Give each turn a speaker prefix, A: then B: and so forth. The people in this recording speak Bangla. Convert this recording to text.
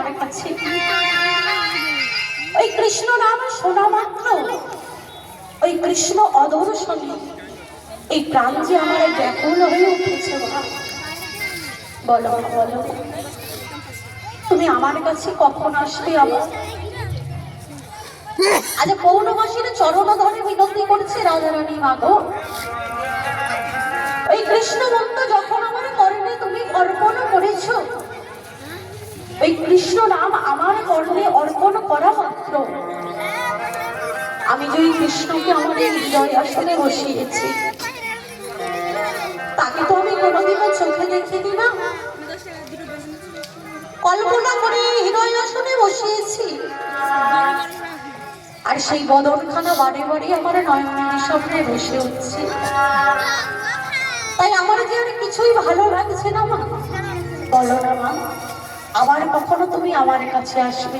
A: আমার কাছে। ওই কৃষ্ণ নাম শোনা মাত্র, ওই কৃষ্ণ অদর্শনে এই প্রাণ যে আমার ব্যাকুল হয়ে উঠেছে। বলো বলো, তুমি আমার কাছে কখন আসবে? আবার আজ পৌর্ণমাসীর চরণ ধরে বিনতি করছে রাধারানী মাগো। ওই কৃষ্ণ মন্ত্র যখন আমার কর্ণে তুমি অর্পণ করেছ, ওই কৃষ্ণ নাম আমার কর্ণে অর্পণ করা মাত্র আমি যে ওই কৃষ্ণকে আমার হৃদয় আসনে বসিয়েছি, তাকে তো আমি কোনোদিনও চোখে দেখিনি না, কল্পনা করে হৃদয় আসনে বসিয়েছি। আর সেই বদনখানা বারে বারে আমার নয়নের সামনে বসে উঠছে। তাই আমার যে আর কিছুই ভালো লাগছে না মা। বলো না মা, আবার কখনো তুমি আমার কাছে আসবে?